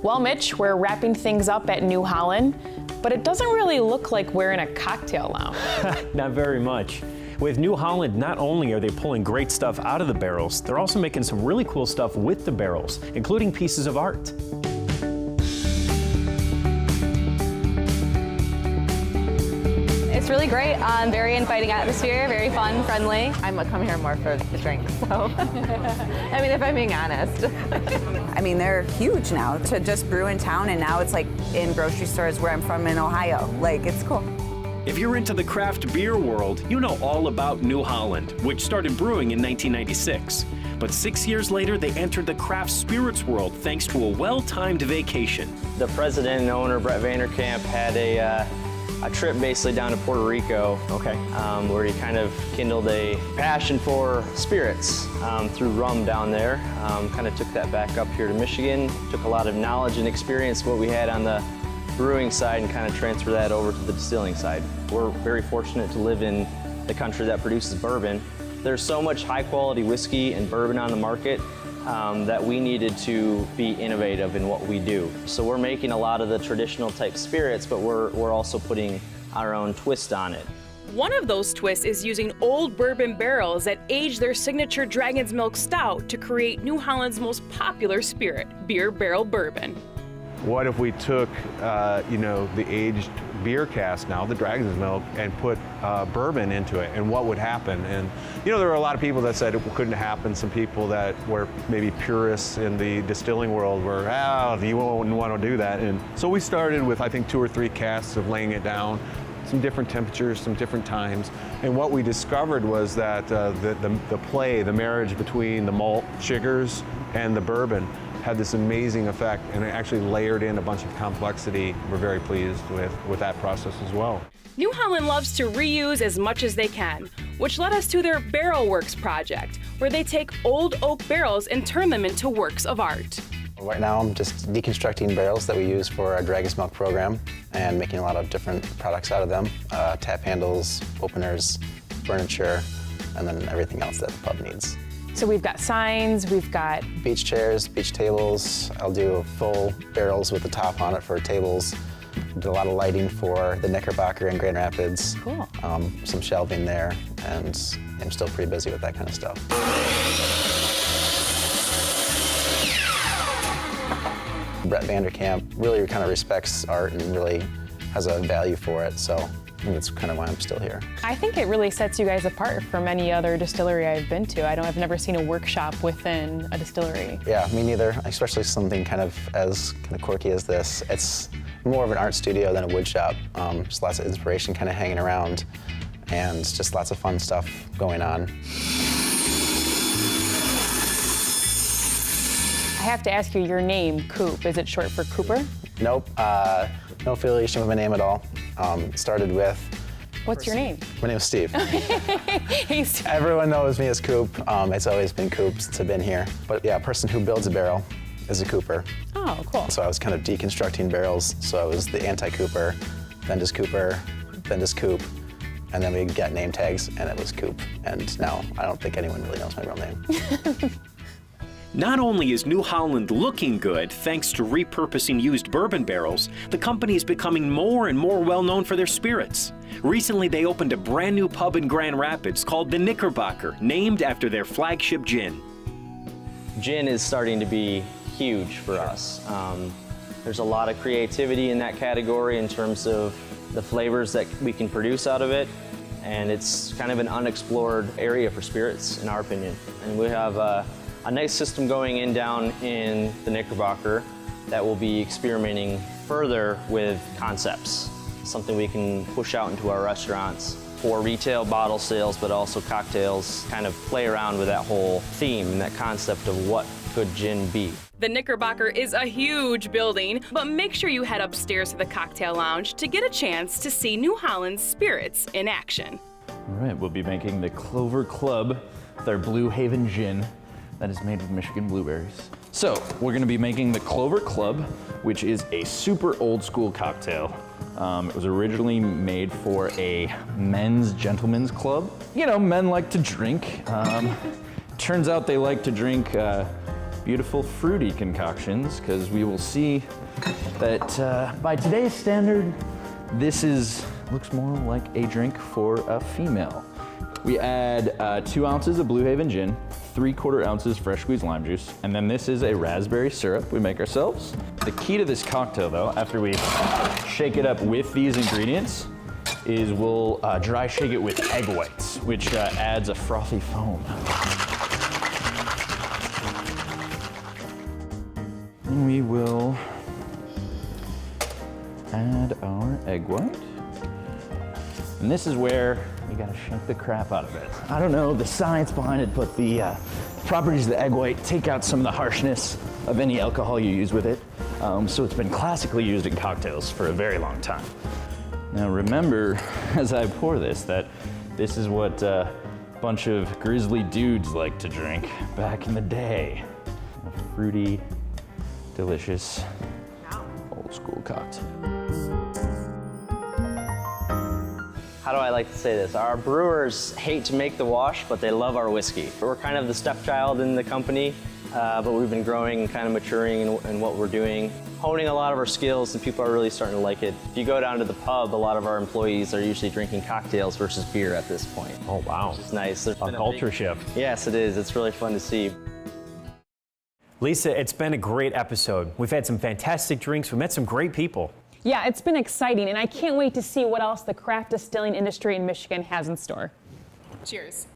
Well, Mitch, we're wrapping things up at New Holland, but it doesn't really look like we're in a cocktail lounge. Not very much. With New Holland, not only are they pulling great stuff out of the barrels, they're also making some really cool stuff with the barrels, including pieces of art. It's really great, very inviting atmosphere, very fun, friendly. I'm gonna come here more for the drinks, so. I mean, if I'm being honest. I mean, they're huge now to just brew in town, and now it's like in grocery stores where I'm from in Ohio. Like, it's cool. If you're into the craft beer world, you know all about New Holland, which started brewing in 1996. But 6 years later, they entered the craft spirits world thanks to a well-timed vacation. The president and owner, Brett Vanderkamp, had a trip basically down to Puerto Rico, where he kind of kindled a passion for spirits through rum down there. Kind of took that back up here to Michigan, took a lot of knowledge and experience what we had on the brewing side and kind of transfer that over to the distilling side. We're very fortunate to live in the country that produces bourbon. There's so much high quality whiskey and bourbon on the market that we needed to be innovative in what we do. So we're making a lot of the traditional type spirits, but we're also putting our own twist on it. One of those twists is using old bourbon barrels that age their signature Dragon's Milk Stout to create New Holland's most popular spirit, beer barrel bourbon. What if we took, the aged beer cask now, the Dragon's Milk, and put bourbon into it, and what would happen? And, there were a lot of people that said it couldn't happen. Some people that were maybe purists in the distilling world were, you wouldn't want to do that. And so we started with, I think, 2 or 3 casks of laying it down, some different temperatures, some different times. And what we discovered was that the marriage between the malt sugars and the bourbon had this amazing effect, and it actually layered in a bunch of complexity. We're very pleased with that process as well. New Holland loves to reuse as much as they can, which led us to their Barrel Works project, where they take old oak barrels and turn them into works of art. Right now I'm just deconstructing barrels that we use for our Dragon's Milk program and making a lot of different products out of them. Tap handles, openers, furniture, and then everything else that the pub needs. So we've got signs, we've got beach chairs, beach tables. I'll do full barrels with the top on it for tables. Did a lot of lighting for the Knickerbocker in Grand Rapids. Cool. Some shelving there, and I'm still pretty busy with that kind of stuff. Brett Vanderkamp really kind of respects art and really has a value for it, so I think that's kind of why I'm still here. I think it really sets you guys apart from any other distillery I've been to. I've never seen a workshop within a distillery. Yeah, me neither, especially something kind of as kind of quirky as this. It's more of an art studio than a wood shop. Just lots of inspiration kind of hanging around and just lots of fun stuff going on. I have to ask you, your name, Coop, is it short for Cooper? Nope, no affiliation with my name at all. Started with... What's your name? My name is Steve. Hey, Steve. Everyone knows me as Coop. It's always been Coop since I've been here. But yeah, a person who builds a barrel is a Cooper. Oh, cool. So I was kind of deconstructing barrels. So I was the anti-Cooper, then just Cooper, then just Coop. And then we got name tags, and it was Coop. And now I don't think anyone really knows my real name. Not only is New Holland looking good thanks to repurposing used bourbon barrels, the company is becoming more and more well-known for their spirits. Recently, they opened a brand new pub in Grand Rapids called the Knickerbocker, named after their flagship gin. Gin is starting to be huge for us. There's a lot of creativity in that category in terms of the flavors that we can produce out of it, and it's kind of an unexplored area for spirits, in our opinion. And we have a nice system going in down in the Knickerbocker that will be experimenting further with concepts, something we can push out into our restaurants for retail bottle sales, but also cocktails, kind of play around with that whole theme and that concept of what could gin be. The Knickerbocker is a huge building, but make sure you head upstairs to the cocktail lounge to get a chance to see New Holland's spirits in action. All right, we'll be making the Clover Club with our Blue Haven gin that is made with Michigan blueberries. So we're gonna be making the Clover Club, which is a super old school cocktail. It was originally made for a men's gentleman's club. You know, men like to drink. Turns out they like to drink beautiful fruity concoctions, because we will see that by today's standard, this looks more like a drink for a female. We add 2 ounces of Blue Haven gin, 3/4 ounces fresh squeezed lime juice, and then this is a raspberry syrup we make ourselves. The key to this cocktail though, after we shake it up with these ingredients, is we'll dry shake it with egg whites, which adds a frothy foam. And we will add our egg white. And this is where you gotta shake the crap out of it. I don't know the science behind it, but the properties of the egg white take out some of the harshness of any alcohol you use with it. So it's been classically used in cocktails for a very long time. Now remember, as I pour this, that this is what a bunch of grizzly dudes like to drink back in the day. A fruity, delicious, old school cocktail. How do I like to say this? Our brewers hate to make the wash, but they love our whiskey. We're kind of the stepchild in the company, but we've been growing and kind of maturing in what we're doing, honing a lot of our skills, and people are really starting to like it. If you go down to the pub, a lot of our employees are usually drinking cocktails versus beer at this point. Oh, wow. It's nice. A culture shift. Yes, it is. It's really fun to see. Lisa, it's been a great episode. We've had some fantastic drinks. We met some great people. Yeah, it's been exciting, and I can't wait to see what else the craft distilling industry in Michigan has in store. Cheers.